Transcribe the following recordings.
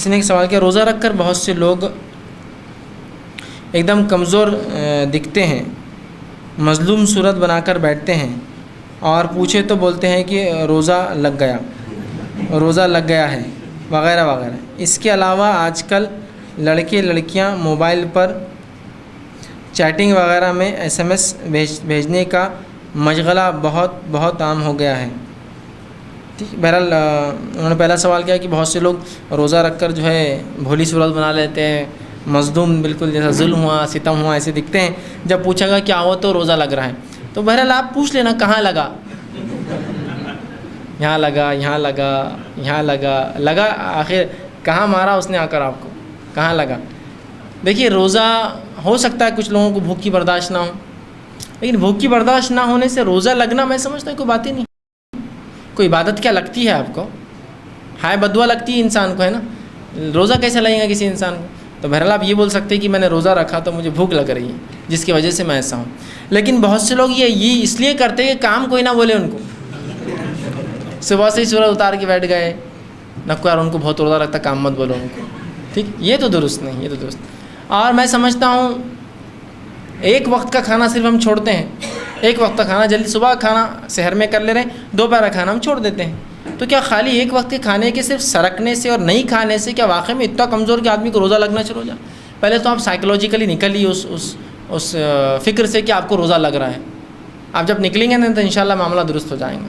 اس نے ایک سوال کیا، روزہ رکھ کر بہت سے لوگ ایک دم کمزور دکھتے ہیں، مظلوم صورت بنا کر بیٹھتے ہیں، اور پوچھے تو بولتے ہیں کہ روزہ لگ گیا ہے وغیرہ وغیرہ۔ اس کے علاوہ آج کل لڑکے لڑکیاں موبائل پر چیٹنگ وغیرہ میں SMS بھیجنے کا مشغلہ بہت عام ہو گیا ہے۔ ٹھیک، بہرحال انہوں نے پہلا سوال کیا کہ بہت سے لوگ روزہ رکھ کر جو ہے بھولی صورت بنا لیتے ہیں، مظلوم بالکل جیسا ظلم ہوا ستم ہوا ایسے دکھتے ہیں، جب پوچھا گا کیا ہوا تو روزہ لگ رہا ہے۔ تو بہرحال آپ پوچھ لینا کہاں لگا، یہاں لگا آخر کہاں مارا اس نے آ کر، آپ کو کہاں لگا۔ دیکھیے روزہ ہو سکتا ہے کچھ لوگوں کو بھوک کی برداشت نہ ہو، لیکن بھوک کی برداشت نہ ہونے سے روزہ لگنا میں سمجھتا ہوں کوئی بات ہی نہیں۔ کوئی عبادت کیا لگتی ہے آپ کو، ہائے بدعا لگتی ہے انسان کو، ہے نا، روزہ کیسے لگے گا کسی انسان کو۔ تو بہرحال آپ یہ بول سکتے ہیں کہ میں نے روزہ رکھا تو مجھے بھوک لگ رہی ہے جس کی وجہ سے میں ایسا ہوں۔ لیکن بہت سے لوگ یہ اس لیے کرتے ہیں کہ کام کوئی نہ بولے ان کو، صبح سے ہی سورج اتار کے بیٹھ گئے، نہ کوئی ان کو بہت روزہ رکھتا، کام مت بولو ان کو۔ ٹھیک، یہ تو درست نہیں، یہ تو درست۔ اور میں سمجھتا ہوں ایک وقت کا کھانا صرف ہم چھوڑتے ہیں، ایک وقت کا کھانا جلدی صبح کھانا سحر میں کر لے رہے ہیں، دوپہر کھانا ہم چھوڑ دیتے ہیں۔ تو کیا خالی ایک وقت کے کھانے کے صرف سرکنے سے اور نہیں کھانے سے کیا واقعی میں اتنا کمزور کہ آدمی کو روزہ لگنا شروع ہو جائے؟ پہلے تو آپ سائیکولوجیکلی نکلیے اس فکر سے کہ آپ کو روزہ لگ رہا ہے۔ آپ جب نکلیں گے نا تو انشاءاللہ معاملہ درست ہو جائیں گے۔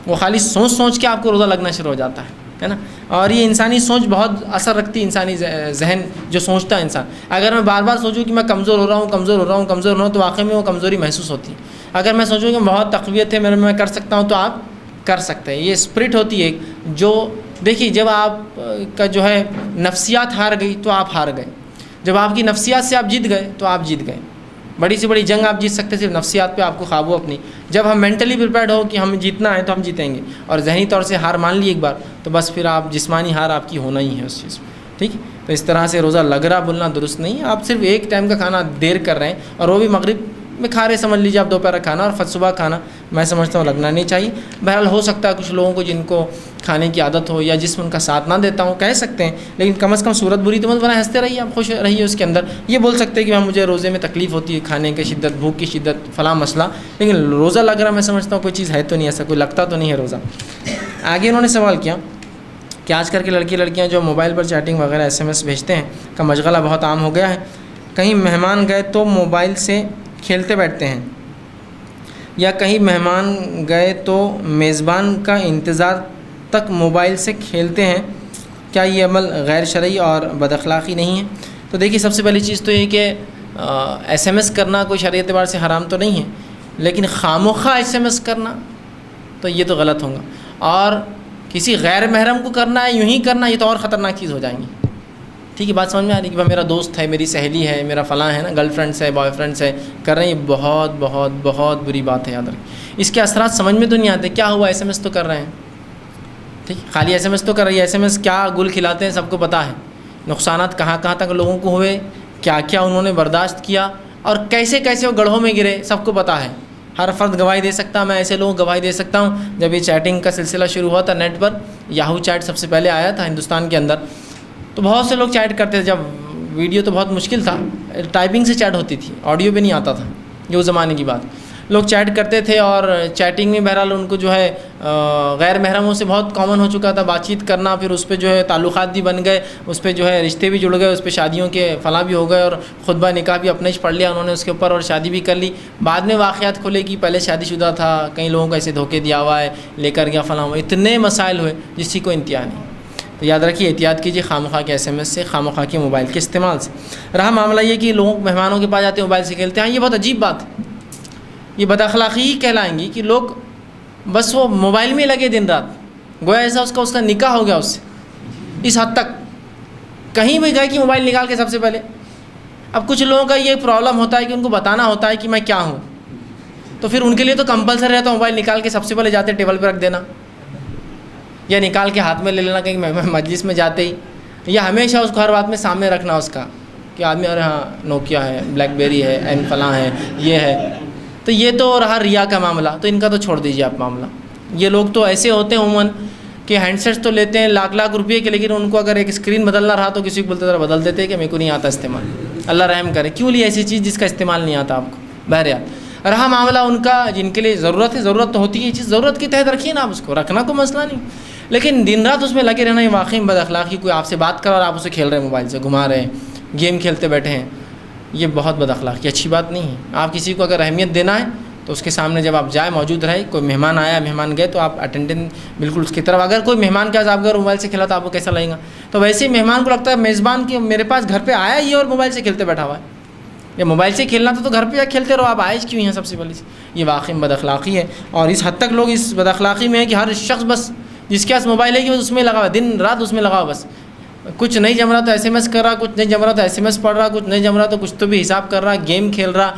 وہ خالی سوچ کے آپ کو روزہ لگنا شروع ہو جاتا ہے نا۔ اور یہ انسانی سوچ بہت اثر رکھتی ہے، انسانی ذہن جو سوچتا ہے انسان۔ اگر میں بار بار سوچوں کہ میں کمزور ہو رہا ہوں تو واقعی میں وہ کمزوری محسوس ہوتی ہے۔ اگر میں سوچوں کہ بہت تقویت ہے میرے میں کر سکتا ہوں تو آپ کر سکتے ہیں۔ یہ اسپرٹ ہوتی ہے جو، دیکھیے جب آپ کا جو ہے نفسیات ہار گئی تو آپ ہار گئے، جب آپ کی نفسیات سے آپ جیت گئے تو آپ جیت گئے۔ بڑی سے بڑی جنگ آپ جیت سکتے صرف نفسیات پہ آپ کو قابو اپنی۔ جب ہم مینٹلی پریپیئرڈ ہو کہ ہم جیتنا ہے تو ہم جیتیں گے، اور ذہنی طور سے ہار مان لی ایک بار تو بس پھر آپ جسمانی ہار آپ کی ہونا ہی ہے اس چیز میں۔ ٹھیک، تو اس طرح سے روزہ لگ رہا بولنا درست نہیں ہے۔ آپ صرف ایک ٹائم کا کھانا دیر کر رہے ہیں، اور وہ بھی مغرب میں کھا رہے سمجھ لیجیے آپ دوپہر کھانا، اور صبح کھانا میں سمجھتا ہوں لگنا نہیں چاہیے۔ بہرحال ہو سکتا ہے کچھ لوگوں کو جن کو کھانے کی عادت ہو یا جسم ان کا ساتھ نہ دیتا ہوں کہہ سکتے ہیں، لیکن کم از کم صورت بری تو مت بنائے، ہنستے رہیے، آپ خوش رہیے اس کے اندر۔ یہ بول سکتے ہیں کہ مجھے روزے میں تکلیف ہوتی ہے، کھانے کی شدت، بھوک کی شدت، فلاں مسئلہ، لیکن روزہ لگ رہا میں سمجھتا ہوں کوئی چیز ہے تو نہیں، ایسا کوئی لگتا تو نہیں ہے روزہ۔ آگے انہوں نے سوال کیا کہ آج کل کے لڑکی لڑکیاں جو موبائل پر چیٹنگ وغیرہ SMS بھیجتے ہیں کا مشغلہ بہت عام ہو گیا ہے۔ کہیں مہمان گئے تو موبائل سے کھیلتے بیٹھتے ہیں، یا کہیں مہمان گئے تو میزبان کا انتظار تک موبائل سے کھیلتے ہیں، کیا یہ عمل غیر شرعی اور بد اخلاقی نہیں ہے؟ تو دیکھیے سب سے پہلی چیز تو یہ کہ SMS کرنا کوئی شرعی اعتبار سے حرام تو نہیں ہے، لیکن خامخواہ SMS کرنا تو یہ تو غلط ہوگا، اور کسی غیر محرم کو کرنا ہے، یوں ہی کرنا، یہ تو اور خطرناک چیز ہو جائیں گی۔ ٹھیک ہے، بات سمجھ میں آ رہی ہے کہ میرا دوست ہے، میری سہیلی ہے، میرا فلاں ہے نا، گرل فرینڈس ہے، بوائے فرینڈس ہے، کر رہے ہیں، یہ بہت بہت بہت بری بات ہے، یاد رکھیں۔ اس کے اثرات سمجھ میں تو نہیں آتے، کیا ہوا SMS تو کر رہے ہیں، ٹھیک، خالی SMS تو کر رہی ہے، SMS کیا گل کھلاتے ہیں سب کو پتہ ہے، نقصانات کہاں کہاں تک لوگوں کو ہوئے، کیا کیا انہوں نے برداشت کیا، اور کیسے کیسے وہ گڑھوں میں گرے، سب کو پتہ ہے۔ ہر فرد گواہی دے سکتا، میں ایسے لوگوں گواہی دے سکتا ہوں۔ جب یہ چیٹنگ کا سلسلہ شروع ہوا تھا نیٹ پر، یاہو چیٹ سب سے پہلے آیا تھا ہندوستان کے اندر، تو بہت سے لوگ چیٹ کرتے تھے۔ جب ویڈیو تو بہت مشکل تھا، ٹائپنگ سے چیٹ ہوتی تھی، آڈیو پہ نہیں آتا تھا، یہ اس زمانے کی بات۔ لوگ چیٹ کرتے تھے، اور چیٹنگ میں بہرحال ان کو جو ہے غیر محرموں سے بہت کامن ہو چکا تھا بات چیت کرنا، پھر اس پہ جو ہے تعلقات بھی بن گئے، اس پہ جو ہے رشتے بھی جڑ گئے، اس پہ شادیوں کے فلاں بھی ہو گئے، اور خطبہ نکاح بھی اپنے ہی پڑھ لیا انہوں نے اس کے اوپر، اور شادی بھی کر لی۔ بعد میں واقعات کھلے کہ پہلے شادی شدہ تھا، کئی لوگوں کو ایسے دھوکے دیا ہوا ہے، لے کر گیا فلاں، اتنے مسائل ہوئے جس کی کوئی انتہا نہیں۔ تو یاد رکھیے احتیاط کیجیے خامخواہ کے SMS سے، خامخواہ کے موبائل کے استعمال سے۔ رہا معاملہ یہ کہ لوگ مہمانوں کے پاس جاتے ہیں موبائل سے کھیلتے ہیں، یہ بہت عجیب بات ہے، یہ بد اخلاقی ہی کہلائیں گی کہ لوگ بس وہ موبائل میں لگے دن رات، گویا ایسا اس کا نکاح ہو گیا اس سے، اس حد تک کہیں بھی گئے کہ موبائل نکال کے سب سے پہلے۔ اب کچھ لوگوں کا یہ پرابلم ہوتا ہے کہ ان کو بتانا ہوتا ہے کہ میں کیا ہوں، تو پھر ان کے لیے تو کمپلسری رہتا ہے موبائل نکال کے سب سے پہلے جاتے ٹیبل پہ رکھ دینا، یا نکال کے ہاتھ میں لے لینا کہیں مجلس میں جاتے ہی، یا ہمیشہ اس کو ہر بات میں سامنے رکھنا اس کا کہ آدمی ارے ہاں نوکیا ہے، بلیک بیری ہے، این فلاں ہے، یہ ہے۔ تو یہ تو رہا ریا کا معاملہ، تو ان کا تو چھوڑ دیجیے آپ معاملہ۔ یہ لوگ تو ایسے ہوتے ہیں عموماً کہ ہینڈ سیٹس تو لیتے ہیں لاکھ لاکھ روپئے کے، لیکن ان کو اگر ایک اسکرین بدلنا رہا تو کسی کو بولتے ذرا بدل دیتے کہ میرے کو نہیں آتا استعمال. اللہ رحم کرے. کیوں لی ایسی چیز جس کا استعمال نہیں آتا آپ کو؟ بہرحال رہا معاملہ ان کا جن کے لیے ضرورت ہے، ضرورت تو ہوتی ہے، یہ چیز ضرورت کے تحت رکھیے نا آپ اس کو، رکھنا کوئی مسئلہ نہیں، لیکن دن رات اس میں لگے رہنا یہ واقعی بد اخلاقی. کوئی آپ سے بات کر رہا اور آپ اسے کھیل رہے ہیں، موبائل سے گھما رہے ہیں، گیم کھیلتے بیٹھے ہیں، یہ بہت بد اخلاقی، اچھی بات نہیں ہے. آپ کسی کو اگر اہمیت دینا ہے تو اس کے سامنے جب آپ جائیں موجود رہے. کوئی مہمان آیا، مہمان گئے تو آپ اٹینڈنس بالکل اس کی طرف. اگر کوئی مہمان کے ساتھ آپ اگر موبائل سے کھیلا تو آپ کو کیسا لگے گا؟ تو ویسے ہی مہمان کو لگتا ہے میزبان کہ میرے پاس گھر پہ آیا ہی اور موبائل سے کھیلتے بیٹھا ہوا ہے. یہ موبائل سے کھیلنا تو گھر پہ جا کھیلتے رہو، آپ آئے کیوں ہیں سب سے پہلے سے؟ یہ واقعی بد اخلاقی ہے. اور اس حد تک لوگ اس بد اخلاقی میں ہیں کہ ہر شخص بس جس کے پاس موبائل ہے کہ اس میں لگا ہوا، دن رات اس میں لگا ہوا، بس کچھ نہیں جم رہا تو ایس ایم ایس کر رہا، کچھ نہیں جم رہا تو ایس ایم ایس پڑھ رہا، کچھ نہیں جم رہا تو کچھ تو بھی حساب کر رہا، گیم کھیل رہا.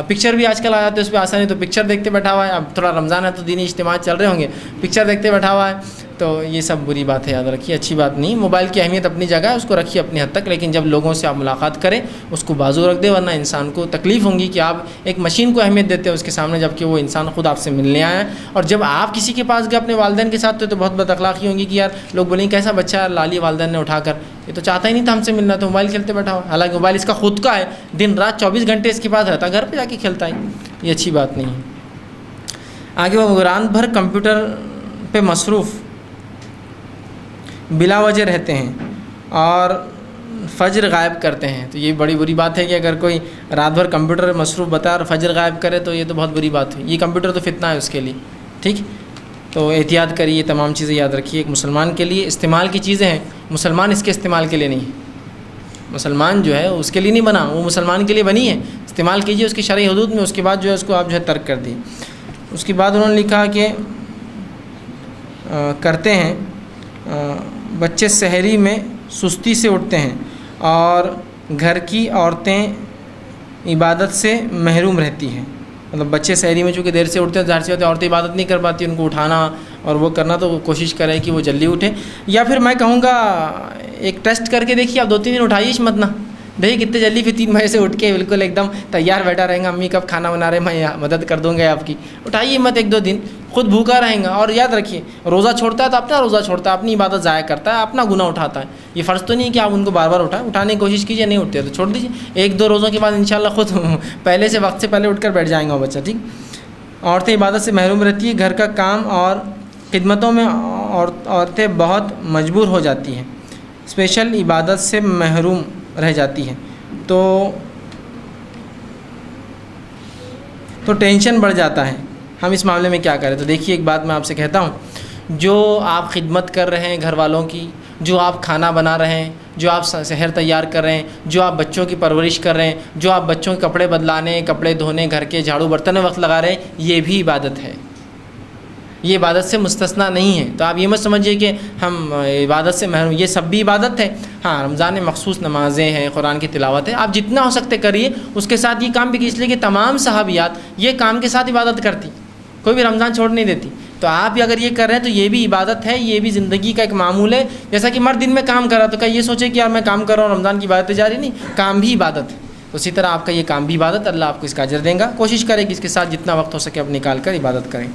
پکچر بھی آج کل آ جاتے ہیں اس پہ آسانی، تو پکچر دیکھتے بیٹھا ہوا ہے. اب تھوڑا رمضان ہے تو دینی اجتماع چل رہے ہوں گے، پکچر دیکھتے بیٹھا ہوا ہے. تو یہ سب بری بات ہے، یاد رکھیے، اچھی بات نہیں. موبائل کی اہمیت اپنی جگہ ہے، اس کو رکھیے اپنی حد تک، لیکن جب لوگوں سے آپ ملاقات کریں اس کو بازو رکھ دیں، ورنہ انسان کو تکلیف ہوں گی کہ آپ ایک مشین کو اہمیت دیتے ہیں اس کے سامنے، جب کہ وہ انسان خود آپ سے ملنے آیا ہے. اور جب آپ کسی کے پاس گئے اپنے والدین کے ساتھ تو بہت بد اخلاقی ہوں گی کہ یار لوگ بولیں کیسا بچہ ہے لالی والدین نے اٹھا کر، یہ تو چاہتا ہی نہیں تھا ہم سے ملنا، تو موبائل کھیلتے بیٹھا ہوا. حالانکہ موبائل اس کا خود کا ہے، دن رات 24 گھنٹے اس کے پاس رہتا، گھر پہ جا کے کھیلتا ہے. یہ اچھی بات نہیں ہے. آگے وہ رات بھر کمپیوٹر پہ مصروف بلا وجہ رہتے ہیں اور فجر غائب کرتے ہیں. تو یہ بڑی بری بات ہے کہ اگر کوئی رات بھر کمپیوٹر پہ مصروف بتا اور فجر غائب کرے تو یہ تو بہت بری بات ہے. یہ کمپیوٹر تو فتنہ ہے اس کے لیے، ٹھیک. تو احتیاط کریے، تمام چیزیں یاد رکھیے. ایک مسلمان کے لیے استعمال کی چیزیں ہیں، مسلمان اس کے استعمال کے لیے نہیں. مسلمان جو ہے اس کے لیے نہیں بنا، وہ مسلمان کے لیے بنی ہے. استعمال کیجیے اس کی شرعی حدود میں، اس کے بعد جو ہے اس کو آپ جو ہے ترک کر دیے. اس کے بعد انہوں نے لکھا کہ کرتے ہیں بچے سحری میں سستی سے اٹھتے ہیں اور گھر کی عورتیں عبادت سے محروم رہتی ہیں. مطلب بچے سحری میں چونکہ دیر سے اٹھتے ہیں، ظاہر سی بات ہے عورتیں عبادت نہیں کر پاتی، ان کو اٹھانا اور وہ کرنا، تو کوشش کریں کہ وہ جلدی اٹھیں. یا پھر میں کہوں گا ایک ٹیسٹ کر کے دیکھیے، آپ 2-3 دن اٹھائیے مت نا، دیکھیے کتنے جلدی. پھر 3 بجے سے اٹھ کے بالکل ایک دم تیار بیٹھا رہیں گا، امی کب کھانا بنا رہے میں مدد کر دوں گا آپ کی. اٹھائیے مت 1-2 دن، خود بھوکا رہیں گا. اور یاد رکھیے روزہ چھوڑتا ہے تو اپنا روزہ چھوڑتا ہے، اپنی عبادت ضائع کرتا ہے، اپنا گناہ اٹھاتا ہے. یہ فرض تو نہیں کہ آپ ان کو بار بار اٹھانے کی کوشش کیجیے، نہیں اٹھتے تو چھوڑ دیجیے. 1-2 روزوں کے بعد انشاءاللہ خود پہلے سے وقت سے پہلے اٹھ کر بیٹھ جائیں گا وہ بچہ، ٹھیک. عورتیں عبادت سے محروم رہتی ہیں، گھر کا کام اور خدمتوں میں عورتیں بہت مجبور ہو جاتی ہیں، اسپیشل عبادت سے محروم رہ جاتی ہیں. تو ٹینشن بڑھ جاتا ہے. ہم اس معاملے میں کیا کریں؟ تو دیکھیے ایک بات میں آپ سے کہتا ہوں، جو آپ خدمت کر رہے ہیں گھر والوں کی، جو آپ کھانا بنا رہے ہیں، جو آپ سحر تیار کر رہے ہیں، جو آپ بچوں کی پرورش کر رہے ہیں، جو آپ بچوں کے کپڑے بدلانے، کپڑے دھونے، گھر کے جھاڑو برتن میں وقت لگا رہے ہیں، یہ بھی عبادت ہے. یہ عبادت سے مستثنا نہیں ہے. تو آپ یہ مت سمجھیے کہ ہم عبادت سے محروم، یہ سب بھی عبادت ہے. ہاں رمضان میں مخصوص نمازیں ہیں، قرآن کی تلاوت ہے، آپ جتنا ہو سکتے کریے. اس کے ساتھ یہ کام بھی اس لیے کہ تمام صحابیات یہ کام کے ساتھ عبادت کرتی، کوئی بھی رمضان چھوڑ نہیں دیتی. تو آپ بھی اگر یہ کر رہے ہیں تو یہ بھی عبادت ہے، یہ بھی زندگی کا ایک معمول ہے. جیسا کہ مرد دن میں کام کر رہا تو کیا یہ سوچے کہ یار میں کام کر رہا ہوں رمضان کی عبادت جاری نہیں، کام بھی عبادت ہے. اسی طرح آپ کا یہ کام بھی عبادت، اللہ آپ کو اس کا اجر دیں گا. کوشش کریں کہ اس کے ساتھ جتنا وقت ہو سکے اب نکال کر عبادت کریں.